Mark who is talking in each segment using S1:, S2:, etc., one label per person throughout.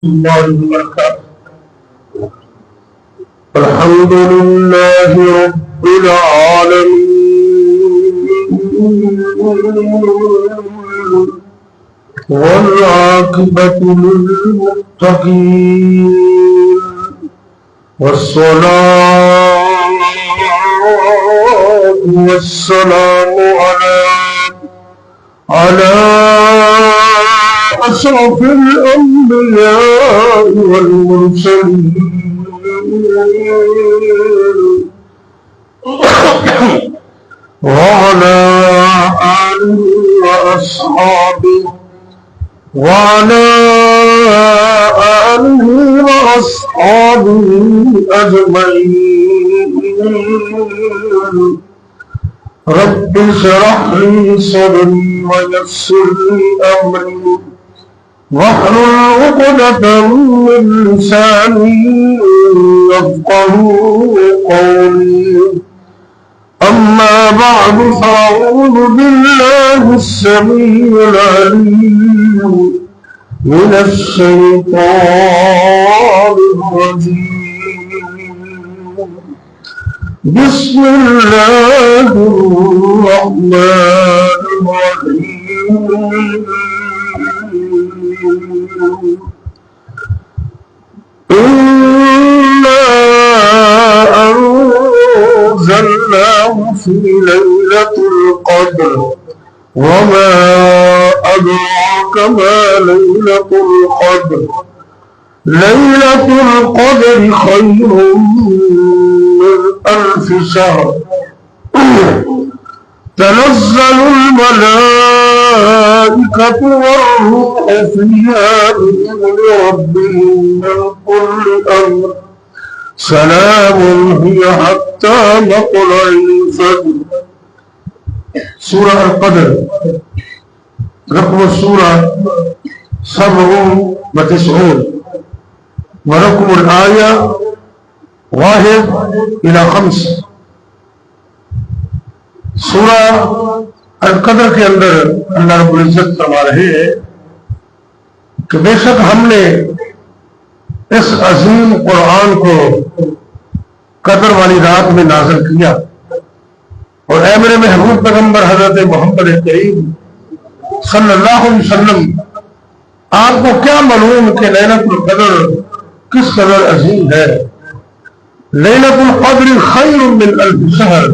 S1: الله وبركاته. الحمد لله رب العالمين والعاقبة للمتقين والصلاة والسلام على أشرف الأنبياء والمرسلين وعلى آله وأصحابه أجمعين. رب اشرح لي صدري ويسر لي أمري واحلل عقدة من لساني يفقهوا قولي. أما بعد فأعوذ بالله السميع العليم من الشيطان الرجيم. بسم الله الرحمن الرحيم. إنا أنزلناه في ليلة القدر وما أدراك ما ليلة القدر. ليلة القدر خير من 1000 شهر. تنزل الملائكة والروح فيها بإذن ربهم من كل أمر. سلام هي حتى مطلع الفجر. سورة القدر رقم السورة 97 ورقم الآية 1 إلى 5. سورہ القدر کے اندر اللہ رب العزت فرما رہے ہیں کہ بے شک ہم نے اس عظیم قرآن کو قدر والی رات میں نازل کیا، اور اے میرے محبوب پیغمبر حضرت محمد کریم صلی اللہ علیہ وسلم، آپ کو کیا معلوم کہ لیلۃ القدر کس قدر عظیم ہے؟ لیلۃ القدر خیر من 1000 شہر.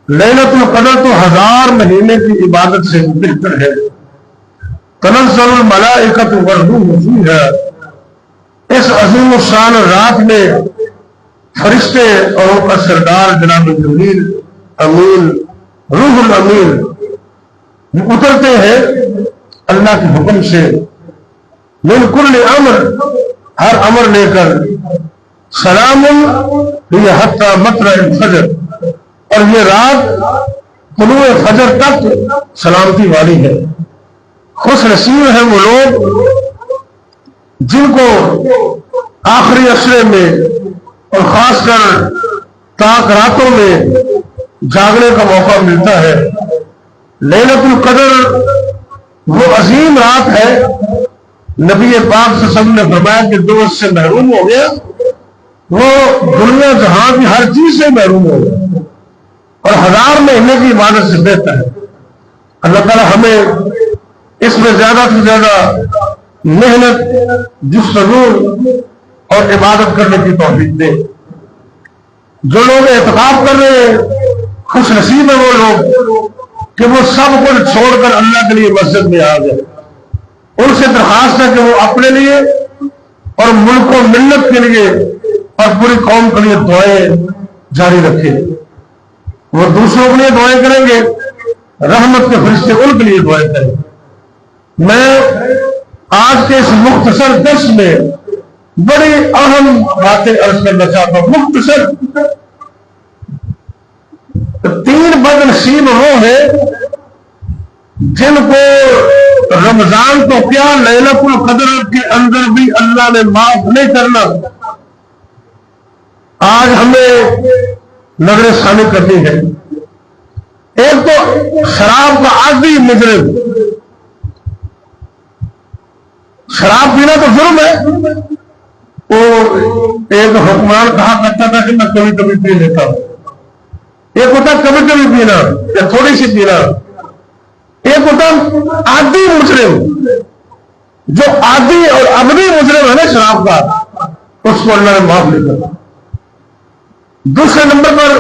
S1: لیلۃ القدر تو 1000 مہینے کی عبادت سے بہتر ہے. تنزل الملائکۃ والروح فیہا، اس عظیم الشان رات میں فرشتے اور ان کا سردار جناب جبریل امین روح الامین اترتے ہیں اللہ کے حکم سے، من کل امر، ہر امر لے کر. سلام ہی حتی مطلع الفجر، اور یہ رات طلوع فجر تک سلامتی والی ہے. خوش نصیب ہیں وہ لوگ جن کو آخری عشرے میں اور خاص کر تاک راتوں میں جاگنے کا موقع ملتا ہے. لیلۃ القدر وہ عظیم رات ہے. نبی پاک صلی اللہ علیہ وسلم نے فرمایا کہ جو اس سے محروم ہو گیا وہ دنیا جہاں کی ہر چیز سے محروم ہو گیا، اور 1000 مہینے کی عبادت سے بہتر ہے. اللہ تعالی ہمیں اس میں زیادہ سے زیادہ محنت، جستجو اور عبادت کرنے کی توفیق دے. جو لوگ اعتکاف کر رہے ہیں خوش نصیب ہیں وہ لوگ کہ وہ سب کچھ چھوڑ کر اللہ کے لیے مسجد میں آ گئے. ان سے درخواست ہے کہ وہ اپنے لیے اور ملک و ملت کے لیے اور پوری قوم کے لیے دعائیں جاری رکھیں. وہ دوسروں کے لیے دعائیں کریں گے، رحمت کے فرشتے ان کے لیے دعائیں کریں. میں آج کے اس مختصر درس میں بڑی اہم باتیں عرض کرنا چاہتا ہوں. مختصر 3 بدنصیب وہ ہیں جن کو رمضان تو کیا لیلۃ القدر کے اندر بھی اللہ نے معاف نہیں کرنا. آج ہمیں نظر ثانی کرنی ہے. ایک تو شراب کا عادی مجرم شراب پینا تو جرم ہے. وہ ایک حکمران کہا کرتا تھا کہ میں کبھی کبھی پی لیتا ہوں. ایک ہوتا کبھی کبھی پینا یا تھوڑی سی پینا. ایک ہوتا عادی مجرم. جو عادی اور ابدی مجرم ہے نا شراب کا, اس کو اللہ نے معاف نہیں کرتا. دوسرے نمبر پر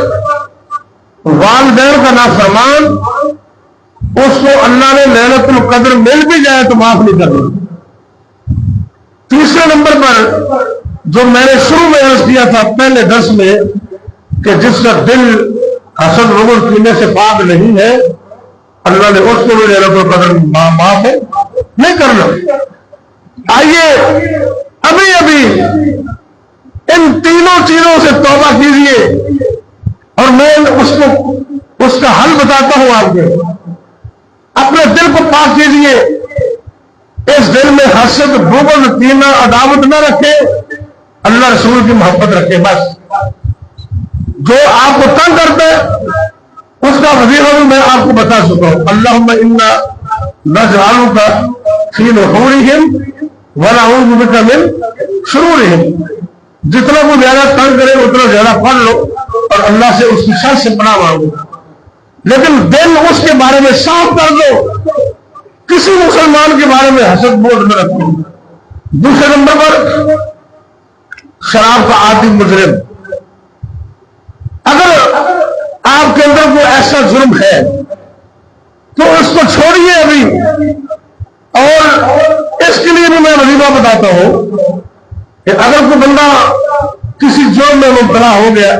S1: والدین کا نافرمان, اس کو اللہ نے ليلۃ القدر مل بھی جائے تو معاف نہیں کرنا. تیسرے نمبر پر جو میں نے شروع میں عرض کیا تھا پہلے درس میں کہ جس کا دل حسد غرور پینے سے پاک نہیں ہے, اللہ نے اس کو بھی ليلۃ القدر معاف نہیں کرنا. آئیے ابھی ابھی ان تینوں چیزوں سے توبہ کیجیے اور میں اس کا حل بتاتا ہوں آپ کو. اپنے دل کو پاک کیجیے. اس دل میں حسد بغض کینہ عداوت نہ رکھے, اللہ رسول کی محبت رکھے. بس جو آپ کو تنگ کرتا ہے اس کا وظیفہ بھی میں آپ کو بتا چکا ہوں. اللہم انا نجعلک فی نحورہم ونعوذ بک من شرورہم. جتنا کو زیادہ تنگ کرے اتنا زیادہ پڑھ لو اور اللہ سے اس کی شر سے پناہ مانگو, لیکن دل اس کے بارے میں صاف کر دو. کسی مسلمان کے بارے میں حسد بوجھ نہ رکھو. دوسرے نمبر پر شراب کا عادی مجرم. اگر آپ کے اندر کوئی ایسا جرم ہے تو اس کو چھوڑیے ابھی. اور اس کے لیے بھی میں وظیفہ بتاتا ہوں کہ اگر کوئی بندہ کسی جرم میں مبتلا ہو گیا,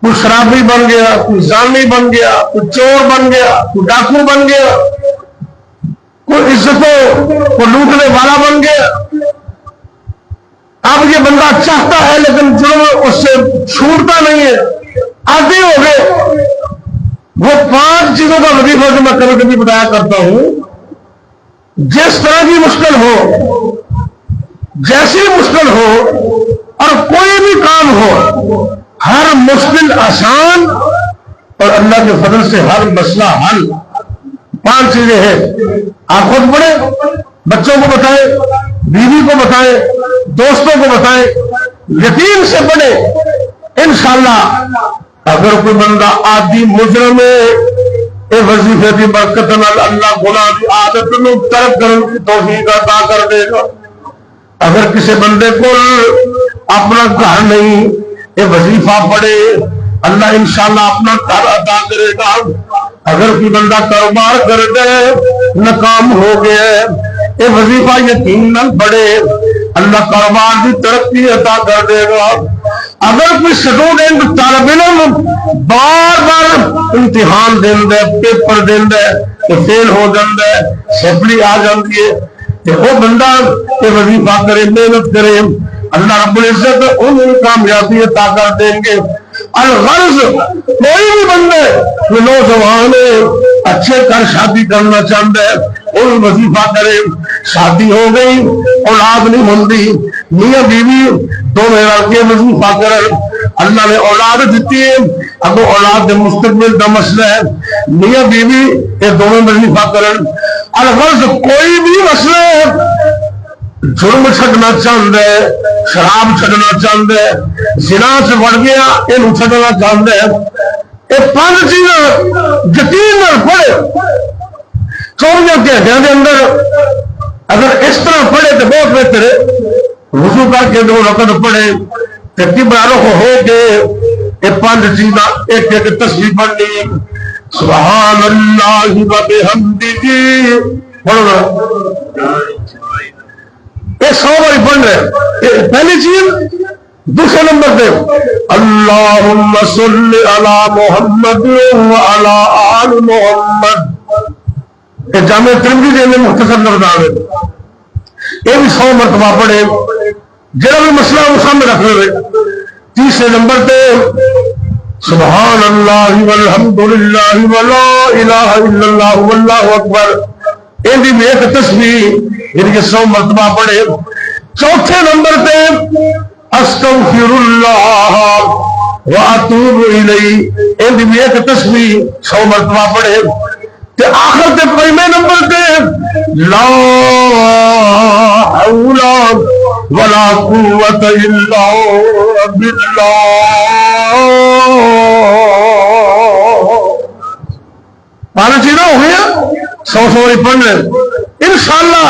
S1: کوئی شرابی بن گیا, کوئی زانی بن گیا, کوئی چور بن گیا, کوئی ڈاکو بن گیا, کوئی عزتوں کو لوٹنے والا بن گیا, اب یہ بندہ چاہتا ہے لیکن جرم اس سے چھوٹتا نہیں ہے, عادی ہو گئے. وہ 5 چیزوں کا وظیفہ جو میں کبھی کبھی بتایا کرتا ہوں. جس طرح کی مشکل ہو, جیسی مشکل ہو اور کوئی بھی کام ہو, ہر مشکل آسان اور اللہ کے فضل سے ہر مسئلہ حل. 5 چیزیں ہیں. آپ خود پڑھیں, بچوں کو بتائیں, بیوی کو بتائیں, دوستوں کو بتائیں, یقین سے پڑھیں. انشاءاللہ اگر کوئی بندہ عادی مجرم ہے, اے وظیفے کی برکت نال اللہ گناہ کی عادت نو ترک کرنے کی توفیق عطا کر دے گا. اگر کسی بندے کو اپنا گھر نہیں, اے وظیفہ پڑھے, اللہ انشاءاللہ اپنا گھر عطا کرے گا. اگر کوئی بندہ کاروبار کر دے ناکام ہو گیا, اے وظیفہ یقین نال پڑھے, اللہ کاروبار کی ترقی عطا کر دے گا. اگر کوئی سٹوڈنٹ طالب علم بار بار امتحان دینا پیپر دینا تو فیل ہو جاتا ہے, سپلی آ جاتی ہے, تو وہ بندہ یہ وظیفہ کرے, محنت کرے, اللہ رب العزت انہیں کامیابی عطا کر دیں گے. الغرض کوئی بھی بندے جو نوجوان ہے اچھے گھر شادی کرنا چاہتا ہے, وہ وظیفہ کرے. شادی ہو گئی, اولاد نہیں ملتی, میاں بیوی دونوں رل کے وظیفہ کرن. اللہ نے اولاد دیتی ہے, اب اولاد کے مستقبل کا مسئلہ ہے. میاں بیوی یہ دونوں وظیفہ کرن. الغرض کوئی بھی مسئلہ ہے, جرم چھڈنا چاہتا ہے, شراب چھڈنا چاہتا ہے, زنا سے بڑھ گیا یہ چھڈنا چاہتا ہے, یہ 5 چیزیں یقین پڑھے 24 گھنٹوں کے اندر. اگر اس طرح پڑھے تو بہت بہتر ہے. وضو کر کے 2 رکعت پڑھے, قبلہ رخ ہو کے یہ 5 چیزیں ایک ایک تسبیح پڑھنی. سبحان اللہ و بحمدہ پڑھنا, یہ 100 بار پڑھ رہے. پہلی چیز. دوسرے نمبر پہ اللہم صلی علی محمد وعلی آل محمد. یہ جامع ترمذی میں مختصر لفظ آ گئے, یہ بھی 100 مرتبہ پڑھے. جڑا بھی مسئلہ وہ سامنے رکھ رہے. تیسرے نمبر پہ سبحان اللہ والحمد للہ ولا الہ الا اللہ واللہ اکبر, یہ بھی ایک تسبیح ان کے 100 مرتبہ پڑھے. چوتھے نمبر پہ استغفر اللہ واتوب الیہ, یہ بھی ایک تسبیح 100 مرتبہ پڑھے. تے آخر تے پہلے نمبر تے لا حول ولا قوت الا باللہ. پانا چاہیے ہو گیا 100 باری پڑھ لیں انشاءاللہ.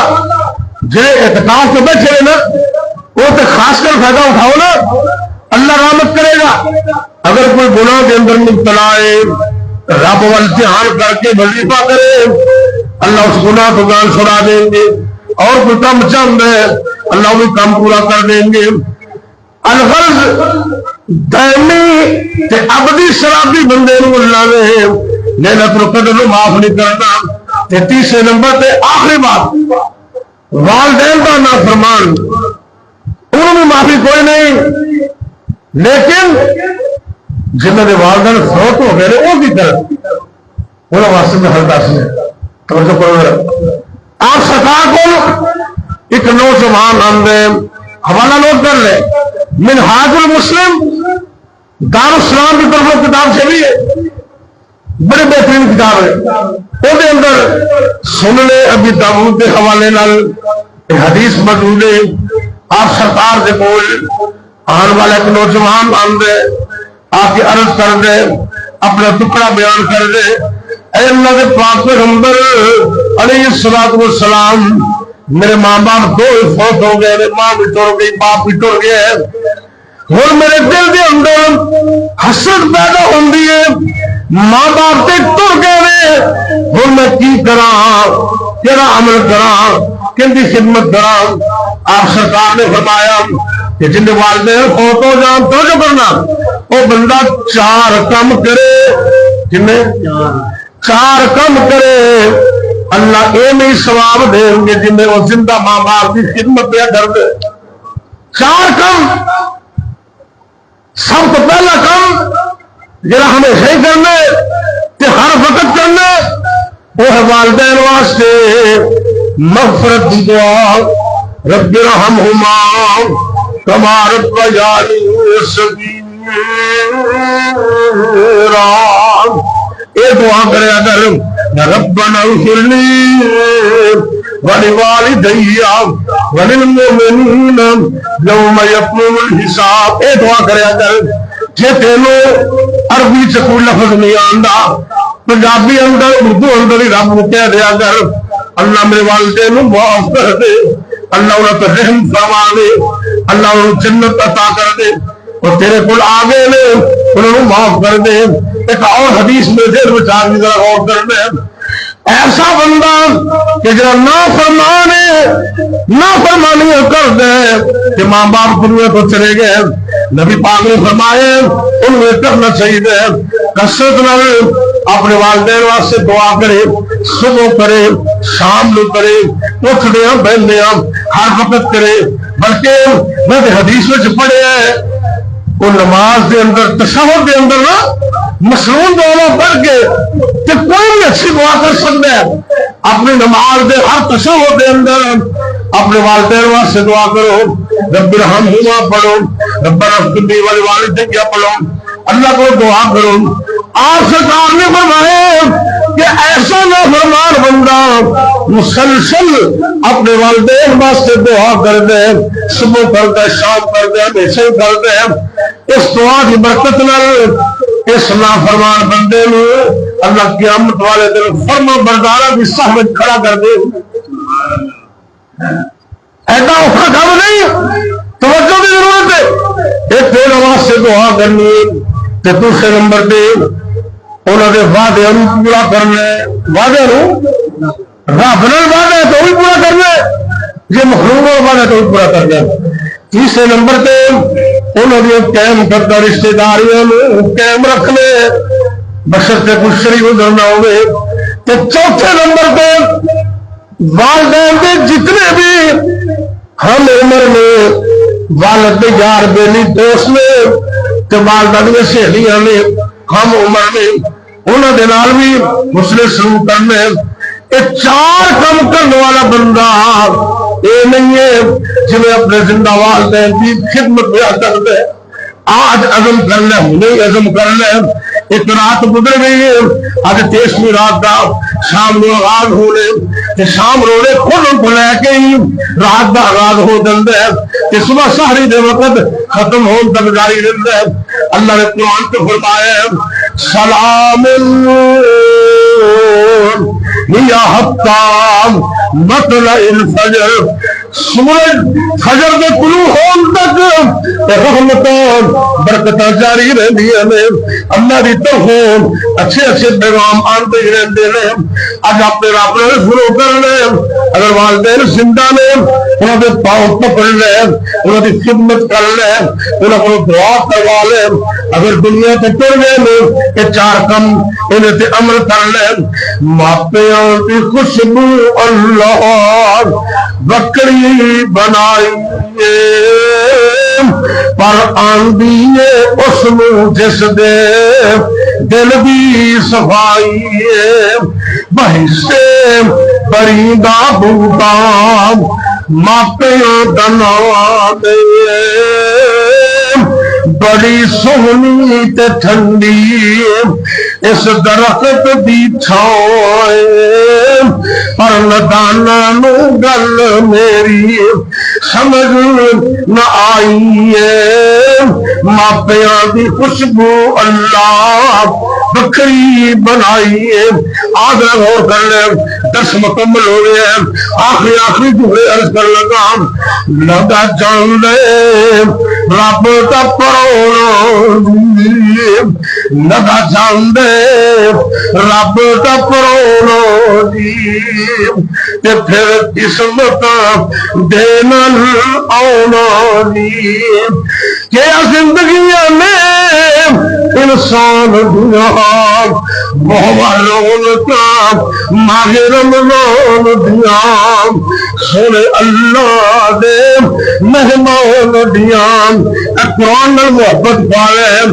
S1: جے اعتکاف پہ بیٹھے نا وہ تو خاص کر فائدہ اٹھاؤ نا, اللہ رحمت کرے گا. اگر کوئی گناہ کے اندر مبتلا ہے رب وال دھیان کر کے وظیفہ کرے اللہ اس گناہ کو گان چھڑا دیں گے. اور کوئی کام چاہتا ہے اللہ بھی کام پورا کر دیں گے. الغرض دائمی تے ابدی شرابی بندے نو اللہ نے لیلۃ القدر نو معاف نہیں کرنا. تے تیسرے نمبر تے آخری بات والدین کا نافرمان انہوں نے معافی کوئی نہیں, لیکن جنہوں نے والدین فوت ہو گئے وہ کی طرح انہوں واسطے میں ہر دس نے توجہ کرو. آپ سرکار کو ایک نوجوان آندے حوالہ نوٹ کر لے منہاج المسلم دار السلام کی طرف کتاب چلی ہے, بڑی بہترین کتاب ہے. وہ اندر سن لے ابھی داؤد کے حوالے نال حدیث موجود ہے. آپ سرکار دے کول آن والا ایک نوجوان آندے آ کے عرض کر دے اپنا ٹکڑا بیان کر دے اے اللہ کے پاک پیغمبر علیہ الصلوۃ والسلام میرے ماں باپ دو فوت ہو گئے, میری ماں بھی ٹر گئی باپ بھی ٹر گئے. ہوں میرے دل کے اندر حسرت پیدا ہوتی ہے ماں باپ تے ٹر گئے ہوں میں کی کراں کیڑا عمل کراں کہندی خدمت کراں. آپ سرکار نے فرمایا کہ جن والدین فوت ہو جان تو جو کرنا وہ بندہ 4 کام کرے. جن 4 کام کرے اللہ اے نہیں ثواب دیں گے جن وہ زندہ ماں باپ کی خدمت پہ کر دے. 4 کام. سب تو پہلا کام جڑا ہمیشہ ہی کرنا تے ہر وقت کرنا وہ ہے والدین واسطے مغفرت دی دعا رب ارحمہما کما ربیانی صغیرا. اے دعا کرے اگر ربنا اغفر لی ولوالدی وللمؤمنین یوم یقوم الحساب. اے دعا کرے اگر جے تینوں عربی چ کوئی لفظ نہیں آندا پنجابی اندر اردو اندر ہی رب کو کہہ دیا کر اللہ میرے والدین کو معاف کر دے, اللہ انہیں پر رحم فرما دے, اللہ انہیں جنت عطا کر دے اور تیرے کول آگے نے انہوں معاف کر دے. ایک اور حدیث میں دیر میں 4 کی طرح غور کر دے ایسا بندہ کہ جب نافرمانی کر دے کہ ماں باپ دنیا کو چلے گئے نبی پاک نے فرمائے انہیں کرنا چاہیے کثرت نال اپنے والدین واسطے دعا کرے, صبح کرے شام لو کرے اٹھ دیا بہن دیا ہر وقت کرے. بلکہ میں حدیث میں پڑھے وہ نماز دے اندر تشہد دے اندر نا مصنون دعا پڑھ کے کہ کوئی بھی اچھی دعا کر سکتا ہے. اپنی نماز دے ہر تشہد دے اندر اپنے والدین واسطے دعا کرو رب ارحمہما پڑھو ربنا اغفر لی ولوالدی پڑھو اللہ کو دعا کرو. آپ سرکار نے فرمایا کہ ایسا نافرمان بندہ مسلسل اپنے والدین واسطے دعا کر دے صبح کر دے شام کر دے ہمیشہ کر دے اس دعا کی برکت نال اس نافرمان بندے نو اللہ قیامت والے دن فرما بردارہ کی صحبت میں کھڑا کر دے. ایسا اوکھا کام نہیں, توجہ کی ضرورت ہے. ایک دو نماز سے دعا کرنی تے دوسرے نمبر پہ انہوں نے وعدے پورا کرنا وعدے رب نے وعدے تو بھی پورا کرنا یہ مخلوق وعدے تو بھی پورا کرنا. تیسرے نمبر پہ انہوں نے قائم کردہ رشتے داریاں قائم رکھنے بشرطے کچھ شریف ادھر نہ ہوئے. چوتھے نمبر پہ والدین کے جتنے بھی ہم عمر میں والد یار بیلی دوست نے والدین میں سہیلیاں نے ہم عمر میں انہوں نے نال بھی مسلم شروع کرنے. یہ 4 کام کرنے والا بندہ یہ نہیں ہے جنہیں اپنے زندہ والدین کی خدمت میں کر دے. آج عزم کر لے نہیں عزم کر لے ایک رات گزر گئی ہے اج 23ویں رات دا شام نو آغاز ہونے تے شام روڑے کھولن کو لے کے ہی رات دا آغاز ہو جاندا ہے تے صبح سحری دے وقت ختم ہون تک جاری رہندا ہے اللہ نے قرآن میں فرمایا ہے سلام ہی حتی مطلع الفجر سورج فجر کے طلوع ہون تک رحمتاں برکتاں جاری رہندیاں نے اللہ دی طرفوں اچھے اچھے پیغام آندے رہندے نے اج اپنے رب نے شروع کر لے اگر والدین زندہ نے انہاں دے پاؤں پکڑ لے انہاں دی خدمت کر لے انہاں کو دعا کروا لے اگر دنیا تے ٹر گئے نے کہ چار کم انہاں تے عمل کر لے ماپیاں دی خوشبو اللہ بکری بنائیے پر آندیے اس میں جس دے دل دی صفائی بحثے پریندہ بوتا ماپیاں دنا دے بڑی سونی تے ٹھنڈی اس درخت دی چھائے پر ندانا نو گل میری سمجھ نہ آئیے ماپیاں دی خوشبو اللہ بکری بنائیے آدھا غور کر لے درس مکمل ہو گئے آخری جملے عرض کر لگا جان لے رب دا پرونا لگا جان دے رب دا پرونا تے پھر قسمت دینا آنا کیا زندگیاں میں انسان دنیا محمد کا ماہ رمضان دیا سونے اللہ دے مہمان دیا قرآن محبت پائے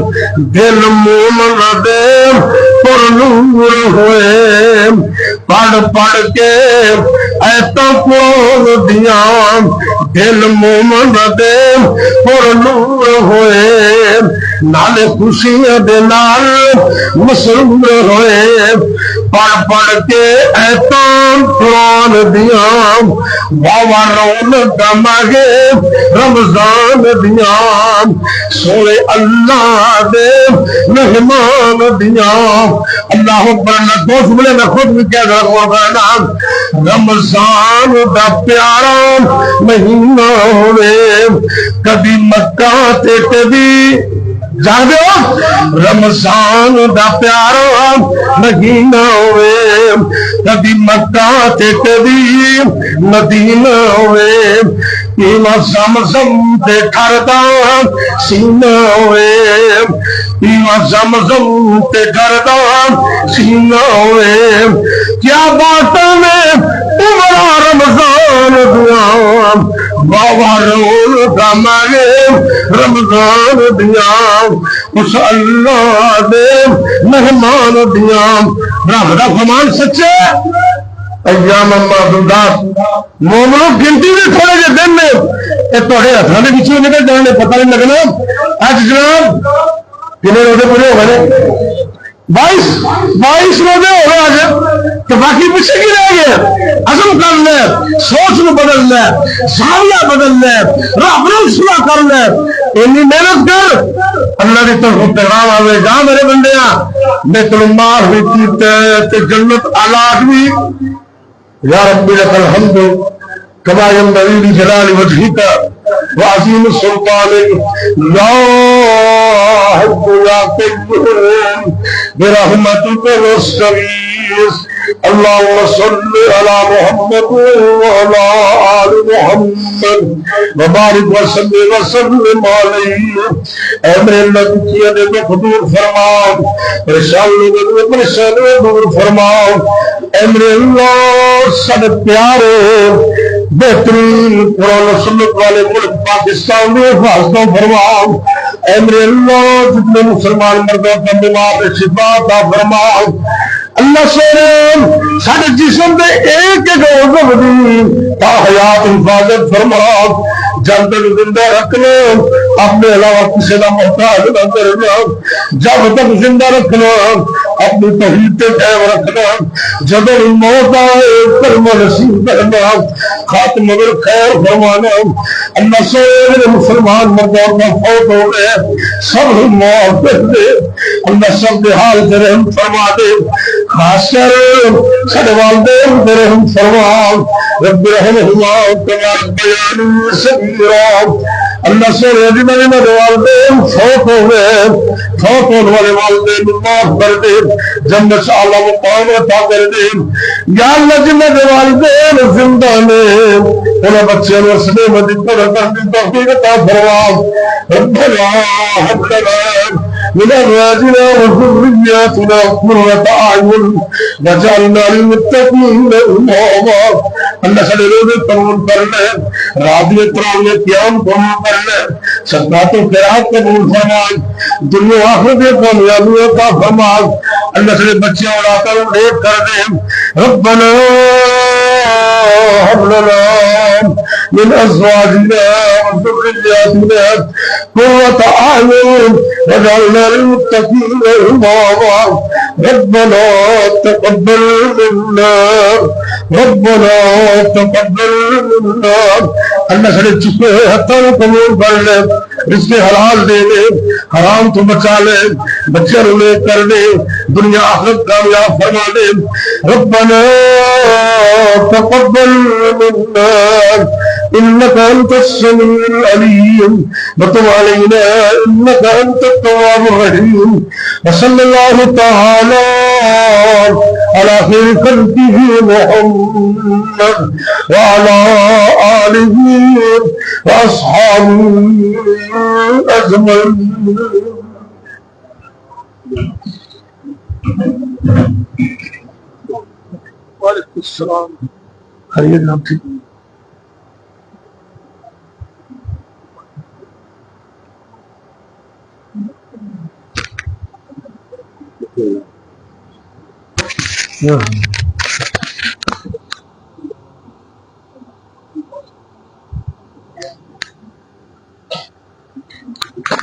S1: دل مومن دے پر نور ہوئے پڑھ کے ایتا قرآن دیا دل مومن دے پر نور ہوئے نالے خوشیاں دے نال مسرور ہوئے پڑھ کے ایتا قرآن دیا بابا رون دماغے رمضان دیا سونے اللہ دے مہمان دیا اللہ اکبر دوست بولے میں خود بھی کہہ رہا ہوں رمضان دا پیارا مہینہ ہوئے کبھی مکہ تے کبھی جان دو رمضان دا پیارا مہینہ ہوئے کبھی مکہ تے کبھی مدینہ ہوئے ایمان زمزم تے ٹھردا سینہ ہوئے ایمان زمزم تے ٹھردا سینہ ہوئے کیا باتاں میں عمرہ رمضان دیا بابا رول کا مانے رمضان دیا اس اللہ دے مہمان دیا رب دا فرمان سچے ایام معدودات مومنوں گنتی میں تھوڑے جے دن میں یہ تھوڑے ہاتھوں کے پیچھے نکل جانے پتہ نہیں لگنا اج جناب کتنے روزے پورے ہو گئے 22 روزے ہو گئے آج تو باقی پیچھے کی رہ گئے عزم کر لے سوچ نو بدل لے زاویہ بدل لے رب نال صلح کر لے اتنی محنت کر اللہ کی طرف پیغام آئے جا میرے بندیاں بیت المال بھی کیتے جنت آلات بھی یا رب لک الحمد کما ينبغي لجلال وجهك وعظيم سلطانك لا حب يا قيوم برحمتك نستغيث اللهم صل على محمد وعلى آل محمد وبارك وسلم عليه اے میرے اللہ کیا دے تو دور فرماؤ پریشان لوگوں کو پریشانی دور فرماؤ اے میرے اللہ سب پیارے بہترین قرآن و سنت والے ملک پاکستان میں حفاظتوں فرماؤ اے میرے اللہ جتنے مسلمان مردوں کا بیمار شفا عطا فرماؤ اللہ سونے سارے جسم دے ایک ایک عضو دی تا حیات حفاظت فرما، جب تک زندہ رکھنا اپنے علاوہ کسی کا محتاج نہ کرنا، جب تک زندہ رکھنا اپنی توحید پہ قائم رکھنا، جب موت آئے کلمہ نصیب کرنا، خاتمہ مگر خیر فرمانا۔ اللہ سونے مسلمان مردوں کا فوت ہو گئے سب موت کر دے، اللہ سب کے حال سے رحم فرما دے، خاص کر سارے والدین پہ رحم فرما، رب رحمہما کما ربیانی صغیرا۔ اللہ سونے جنہوں نے والدین فوت ہو گئے، فوت ہونے والے والدین معاف کر دے، جنت اعلیٰ مقام عطا کر دے۔ یا اللہ جنہوں نے والدین زندہ نے انہیں بچے نے اسلام میں قدر کرنے توفیق عطا فرما، ربنا هب لنا من ازواجنا وذرياتنا قرة اعين واجعلنا للمتقين اماما۔ اللہ سارے روزے قبول کر لے، رات تراویح قیام قبول کر لے، صدقات و خیرات قبول فرما، دنیا آخرت میں کامیابی عطا فرما۔ اللہ سارے بچے اور آقا نیک کر دے، ربنا هب لنا من ازواجنا وذرياتنا قرة اعين واجعلنا للمتقين اماما، ربنا تقبل منا ربنا تقبل منا۔ اللہ سارے چکے حتوں قبول کر لے، رزق حلال دے دے، حرام تو بچا لے، بچے رونے کر دے، دنیا آخرت کامیاب فرما دے۔ ربنا تقبل منا انك انت السميع العليم وتب علينا انك انت التواب الرحيم، وصلى الله تعالى على خير خلقه محمد وعلى آله وأصحابه أجمعين۔ وعلیکم السلام۔ خیریت جناب ٹھیک؟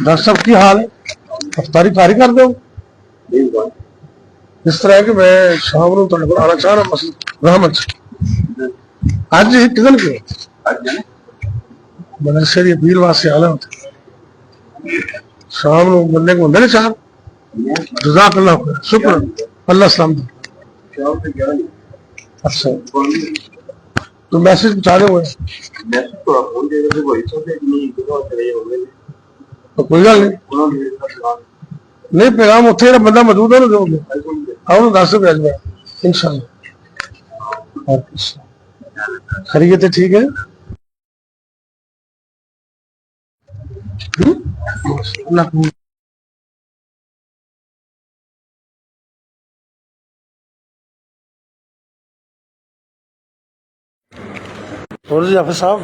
S1: ڈاکٹر صاحب کی حال ہے؟ افطاری کاری کر دو اس طرح کہ میں شام کو تھوڑے کو آنا چاہ رہا مسجد رحمت اج کدن کے مدرسے کی اپیل واسطے آنا ہوتا شام کو بندے کو ہوں چار جزاک اللہ خیر، شکر اللہ سلامت۔ اچھا تو میسج پہنچا دے ہوئے تو کوئی گل نہیں پیغام اتنے بندہ موجود ہے نا دو گے آؤ دس بج گیا ان شاء اللہ۔ خیریت ٹھیک ہے؟ اور جی حافظ صاحب